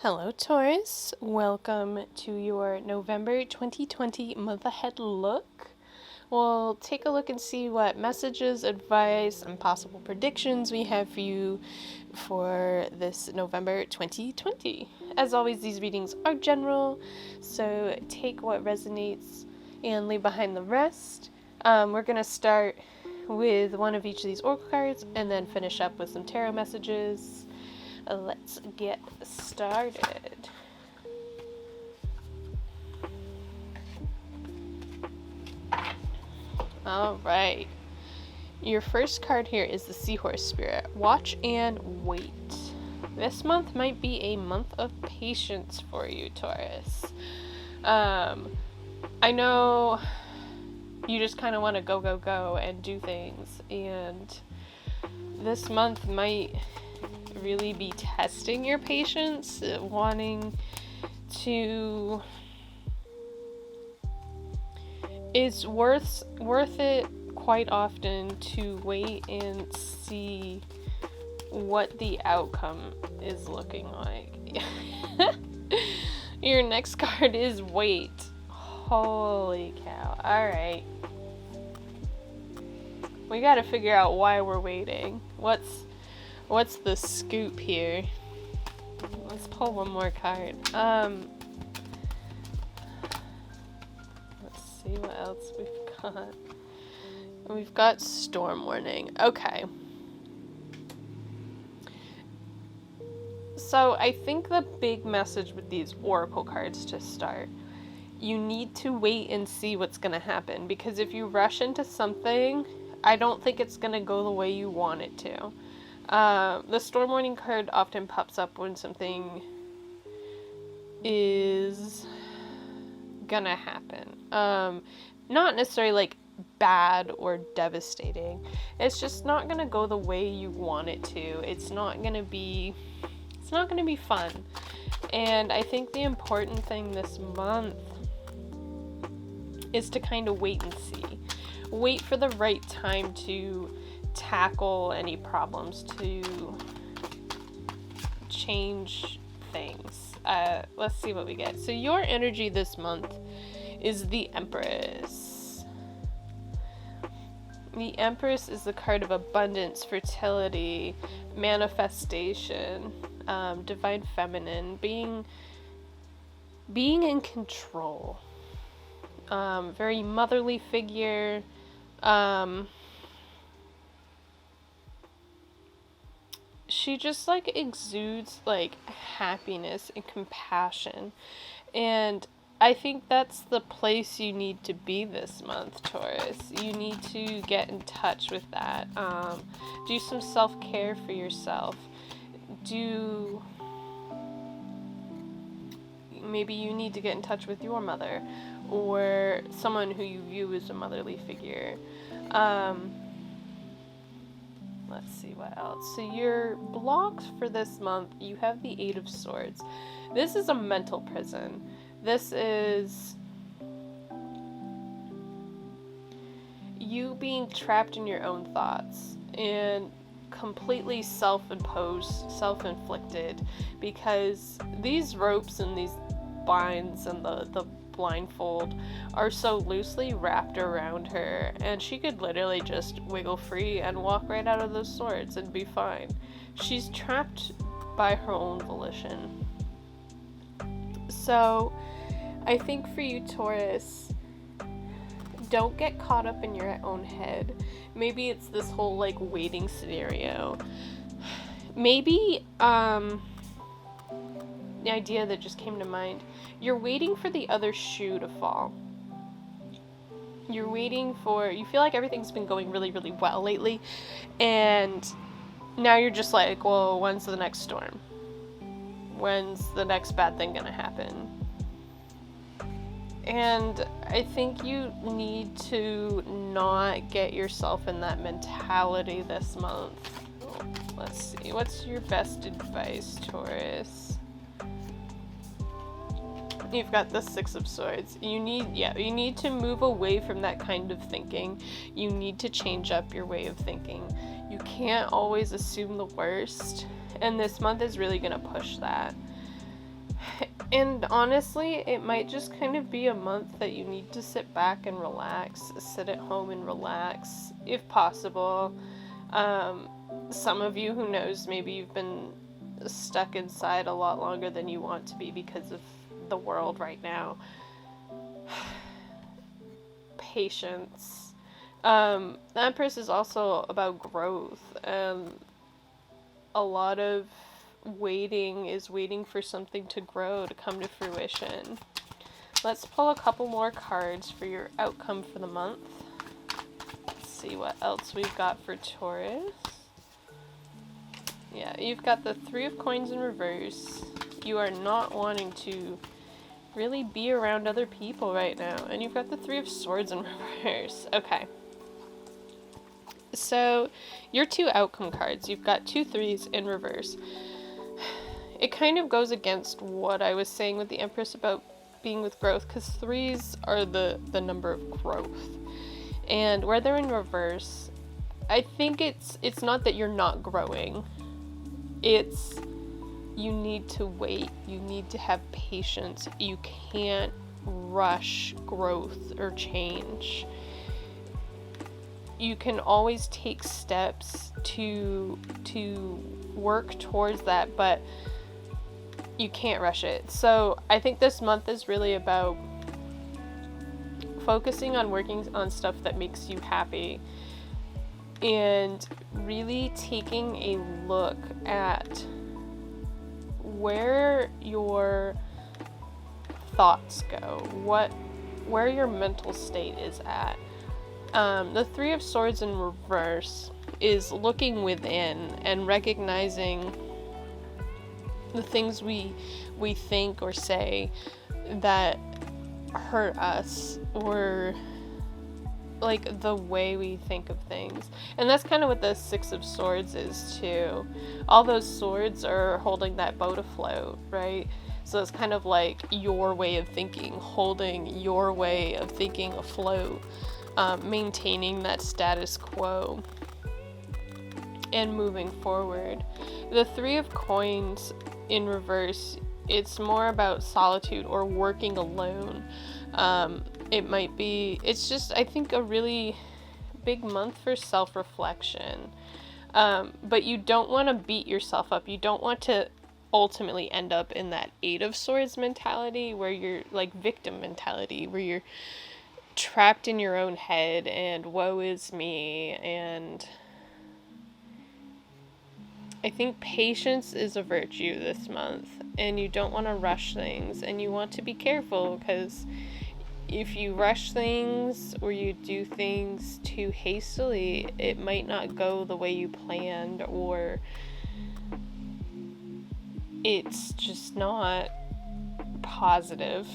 Hello, Taurus. Welcome to your November 2020 month ahead look. We'll take a look and see what messages, advice, and possible predictions we have for you for this November 2020. As always, these readings are general, so take what resonates and leave behind the rest. We're going to start with one of each of these oracle cards and then finish up with some tarot messages. Let's get started. All right. Your first card here is the seahorse spirit. Watch and wait. This month might be a month of patience for you, Taurus. I know you just kind of want to go and do things, and this month might really be testing your patience, wanting to. It's worth it quite often to wait and see what the outcome is looking like. Your next card is wait. Holy cow. Alright. We gotta figure out why we're waiting. What's the scoop here? Let's pull one more card. Let's see what else we've got. We've got storm warning. Okay. So I think the big message with these oracle cards to start, you need to wait and see what's going to happen, because if you rush into something, I don't think it's going to go the way you want it to. The storm warning card often pops up when something is gonna happen. Not necessarily like bad or devastating. It's just not gonna go the way you want it to. It's not gonna be fun. And I think the important thing this month is to kind of wait and see. Wait for the right time to tackle any problems, to change things. Let's see what we get. So your energy this month is the Empress. The Empress is the card of abundance, fertility, manifestation, divine feminine, being in control. Very motherly figure. She just like exudes like happiness and compassion, and I think that's the place you need to be this month, Taurus. You need to get in touch with that. Do some self-care for yourself. Maybe you need to get in touch with your mother or someone who you view as a motherly figure. Let's see what else. So your blocks for this month, you have the Eight of Swords. This is a mental prison. This is you being trapped in your own thoughts and completely self-imposed, self-inflicted, because these ropes and these binds and the blindfold are so loosely wrapped around her, and she could literally just wiggle free and walk right out of those swords and be fine. She's trapped by her own volition. So I think for you, Taurus, don't get caught up in your own head. Maybe it's this whole like waiting scenario. Maybe the idea that just came to mind, you're waiting for the other shoe to fall. You feel like everything's been going really, really well lately, and now you're just like, well, when's the next storm? When's the next bad thing gonna happen? And I think you need to not get yourself in that mentality this month. Let's see, what's your best advice, Taurus? You've got the Six of Swords. You need to move away from that kind of thinking. You need to change up your way of thinking. You can't always assume the worst, and this month is really going to push that. And honestly, it might just kind of be a month that you need to sit back and relax, sit at home and relax, if possible. Some of you, who knows, maybe you've been stuck inside a lot longer than you want to be because of the world right now. Patience. The Empress is also about growth, and a lot of waiting is waiting for something to grow, to come to fruition. Let's pull a couple more cards for your outcome for the month. Let's see what else we've got for Taurus. Yeah, you've got the Three of Coins in reverse. You are not wanting to really be around other people right now. And you've got the Three of Swords in reverse. Okay. So, your two outcome cards, you've got two threes in reverse. It kind of goes against what I was saying with the Empress about being with growth, because threes are the number of growth. And where they're in reverse, I think it's not that you're not growing. It's you need to wait. You need to have patience. You can't rush growth or change. You can always take steps to work towards that, but you can't rush it. So I think this month is really about focusing on working on stuff that makes you happy and really taking a look at where your thoughts go, where your mental state is at. The Three of Swords in reverse is looking within and recognizing the things we think or say that hurt us, or like the way we think of things. And that's kind of what the Six of Swords is too. All those swords are holding that boat afloat, right? So it's kind of like your way of thinking, holding your way of thinking afloat, maintaining that status quo and moving forward. The Three of Coins in reverse, it's more about solitude or working alone. It might be, it's just, I think, a really big month for self-reflection. But you don't want to beat yourself up. You don't want to ultimately end up in that Eight of Swords mentality, where you're like victim mentality, where you're trapped in your own head and woe is me. And I think patience is a virtue this month, and you don't want to rush things, and you want to be careful, because if you rush things or you do things too hastily, it might not go the way you planned, or it's just not positive.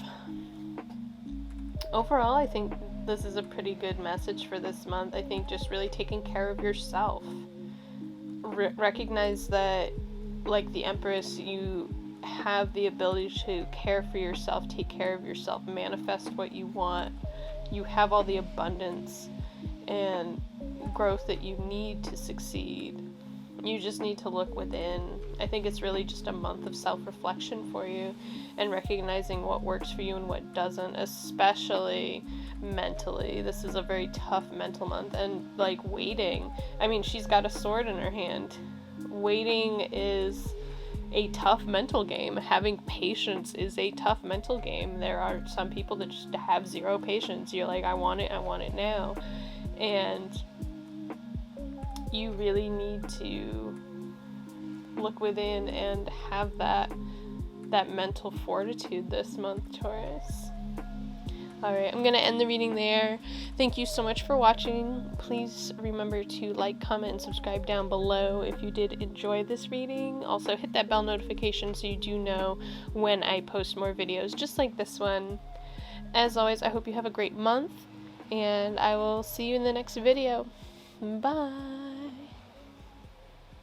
Overall, I think this is a pretty good message for this month. I think just really taking care of yourself. Recognize that, like the Empress, you have the ability to care for yourself, take care of yourself, manifest what you want. You have all the abundance and growth that you need to succeed. You just need to look within. I think it's really just a month of self-reflection for you, and recognizing what works for you and what doesn't, especially mentally. This is a very tough mental month, and like waiting. I mean, she's got a sword in her hand. Waiting is a tough mental game. Having patience is a tough mental game. There are some people that just have zero patience. You're like, I want it now. And you really need to look within and have that mental fortitude this month, Taurus. Alright, I'm going to end the reading there. Thank you so much for watching. Please remember to like, comment, and subscribe down below if you did enjoy this reading. Also, hit that bell notification so you do know when I post more videos just like this one. As always, I hope you have a great month, and I will see you in the next video. Bye!